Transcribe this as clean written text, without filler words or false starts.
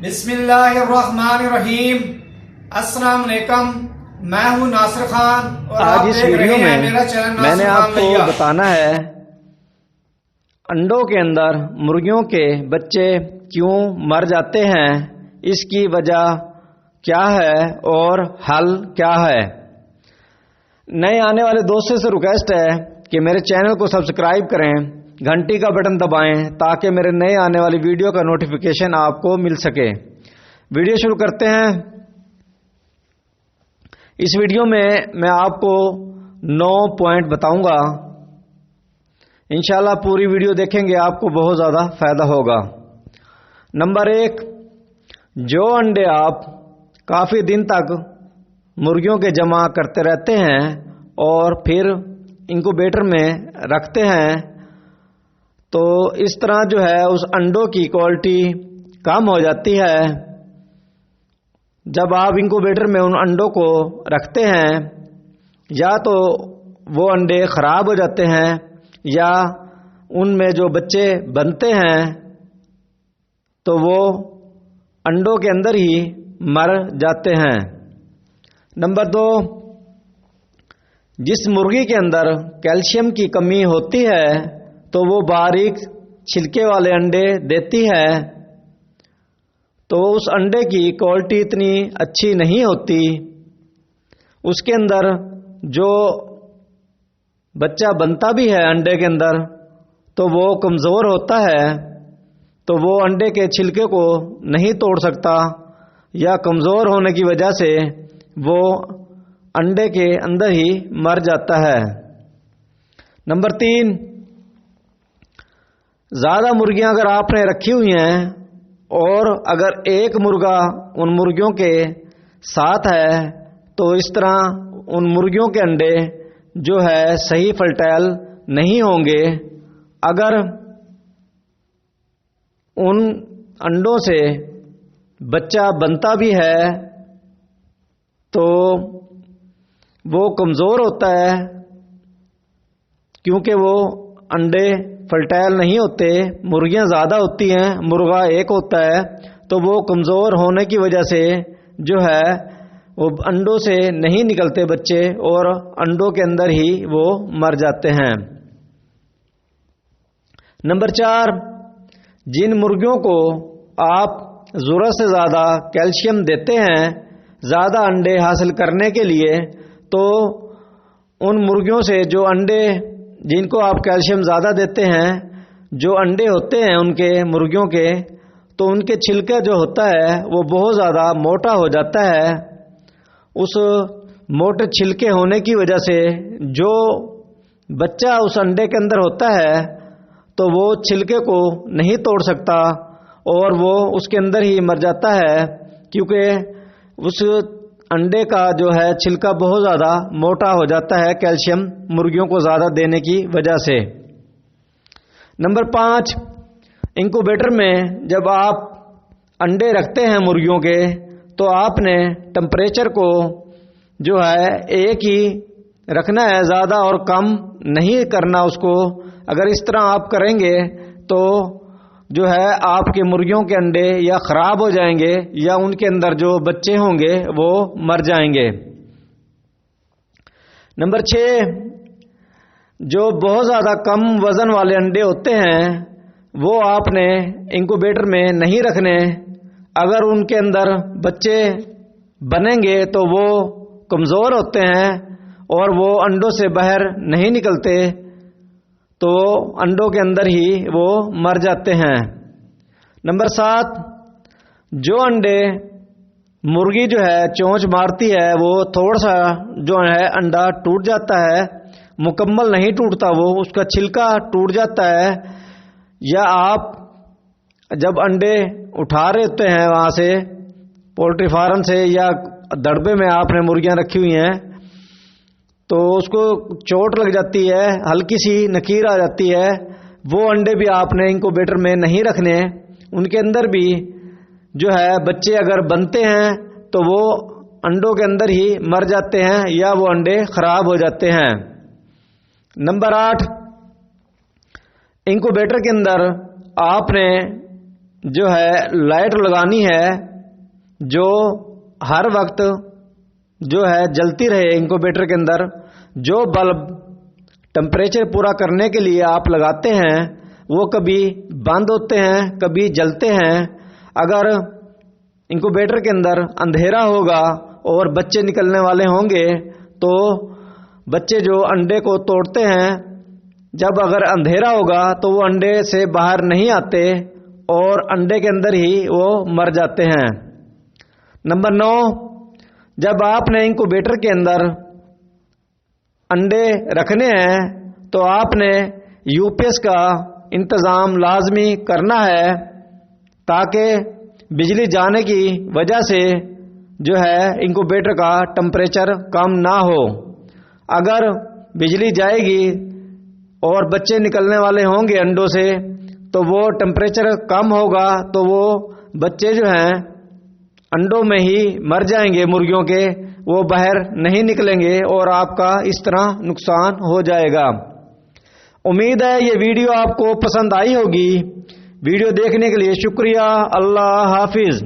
बिस्मिल्लाहिर्रहमानिर्रहीम। अस्सलाम वालेकुम। मैं हूं नासिर खान और आज इस वीडियो में मेरा चैनल मैंने नासिर खान आपको लिया। बताना है अंडों के अंदर मुर्गियों के बच्चे क्यों मर जाते हैं, इसकी वजह क्या है और हल क्या है। नए आने वाले दोस्तों से रिक्वेस्ट है कि मेरे चैनल को सब्सक्राइब करें, घंटी का बटन दबाएं ताकि मेरे नए आने वाली वीडियो का नोटिफिकेशन आपको मिल सके। वीडियो शुरू करते हैं। इस वीडियो में मैं आपको 9 पॉइंट बताऊंगा। इंशाल्लाह पूरी वीडियो देखेंगे आपको बहुत ज़्यादा फायदा होगा। नंबर 1, जो अंडे आप काफ़ी दिन तक मुर्गियों के जमा करते रहते हैं और फिर इंक्यूबेटर में रखते हैं, तो इस तरह जो है उस अंडों की क्वालिटी कम हो जाती है। जब आप इंक्यूबेटर में उन अंडों को रखते हैं, या तो वो अंडे खराब हो जाते हैं या उनमें जो बच्चे बनते हैं तो वो अंडों के अंदर ही मर जाते हैं। नंबर 2, जिस मुर्गी के अंदर कैल्शियम की कमी होती है तो वो बारीक छिलके वाले अंडे देती है, तो उस अंडे की क्वालिटी इतनी अच्छी नहीं होती। उसके अंदर जो बच्चा बनता भी है अंडे के अंदर तो वो कमज़ोर होता है, तो वो अंडे के छिलके को नहीं तोड़ सकता, या कमज़ोर होने की वजह से वो अंडे के अंदर ही मर जाता है। नंबर 3, ज़्यादा मुर्गियां अगर आपने रखी हुई हैं और अगर एक मुर्गा उन मुर्गियों के साथ है, तो इस तरह उन मुर्गियों के अंडे जो है सही फर्टाइल नहीं होंगे। अगर उन अंडों से बच्चा बनता भी है तो वो कमज़ोर होता है, क्योंकि वो अंडे फर्टाइल नहीं होते। मुर्गियां ज़्यादा होती हैं, मुर्गा एक होता है, तो वो कमज़ोर होने की वजह से जो है वो अंडों से नहीं निकलते बच्चे और अंडों के अंदर ही वो मर जाते हैं। नंबर 4, जिन मुर्गियों को आप ज़रूरत से ज़्यादा कैल्शियम देते हैं ज़्यादा अंडे हासिल करने के लिए, तो उन मुर्गियों से जो अंडे जिनको आप कैल्शियम ज़्यादा देते हैं, जो अंडे होते हैं उनके मुर्गियों के, तो उनके छिलका जो होता है वो बहुत ज़्यादा मोटा हो जाता है। उस मोटे छिलके होने की वजह से जो बच्चा उस अंडे के अंदर होता है तो वो छिलके को नहीं तोड़ सकता और वो उसके अंदर ही मर जाता है, क्योंकि उस अंडे का जो है छिलका बहुत ज़्यादा मोटा हो जाता है कैल्शियम मुर्गियों को ज़्यादा देने की वजह से। नंबर 5, इंक्यूबेटर में जब आप अंडे रखते हैं मुर्गियों के, तो आपने टेम्परेचर को जो है एक ही रखना है, ज़्यादा और कम नहीं करना उसको। अगर इस तरह आप करेंगे तो जो है आपके मुर्गियों के अंडे या ख़राब हो जाएंगे या उनके अंदर जो बच्चे होंगे वो मर जाएंगे। नंबर 6, जो बहुत ज़्यादा कम वज़न वाले अंडे होते हैं वो आपने इंक्यूबेटर में नहीं रखने। अगर उनके अंदर बच्चे बनेंगे तो वो कमज़ोर होते हैं और वो अंडों से बाहर नहीं निकलते, तो अंडों के अंदर ही वो मर जाते हैं। नंबर 7, जो अंडे मुर्गी जो है चोंच मारती है वो थोड़ा सा जो है अंडा टूट जाता है, मुकम्मल नहीं टूटता, वो उसका छिलका टूट जाता है। या आप जब अंडे उठा रहे होते हैं वहाँ से पोल्ट्री फार्म से या दड़बे में आपने मुर्गियाँ रखी हुई हैं, तो उसको चोट लग जाती है, हल्की सी नकीर आ जाती है, वो अंडे भी आपने इंक्यूबेटर में नहीं रखने। उनके अंदर भी जो है बच्चे अगर बनते हैं तो वो अंडों के अंदर ही मर जाते हैं या वो अंडे खराब हो जाते हैं। नंबर 8, इंक्यूबेटर के अंदर आपने جو ہے لائٹ لگانی ہے جو ہر وقت جو ہے جلتی رہے انکوبیٹر کے اندر. جو بلب ٹمپریچر پورا کرنے کے لیے آپ لگاتے ہیں وہ کبھی بند ہوتے ہیں کبھی جلتے ہیں. اگر انکوبیٹر کے اندر اندھیرا ہوگا اور بچے نکلنے والے ہوں گے تو بچے جو انڈے کو توڑتے ہیں جب اگر اندھیرا ہوگا تو وہ انڈے سے باہر نہیں آتے اور انڈے کے اندر ہی وہ مر جاتے ہیں. نمبر 9، جب آپ نے انکوبیٹر کے اندر انڈے رکھنے ہیں تو آپ نے یو پی ایس کا انتظام لازمی کرنا ہے تاکہ بجلی جانے کی وجہ سے جو ہے انکوبیٹر کا ٹمپریچر کم نہ ہو. اگر بجلی جائے گی اور بچے نکلنے والے ہوں گے انڈوں سے تو وہ ٹمپریچر کم ہوگا تو وہ بچے جو ہیں انڈوں میں ہی مر جائیں گے مرغیوں کے، وہ باہر نہیں نکلیں گے اور آپ کا اس طرح نقصان ہو جائے گا. امید ہے یہ ویڈیو آپ کو پسند آئی ہوگی. ویڈیو دیکھنے کے لیے شکریہ. اللہ حافظ.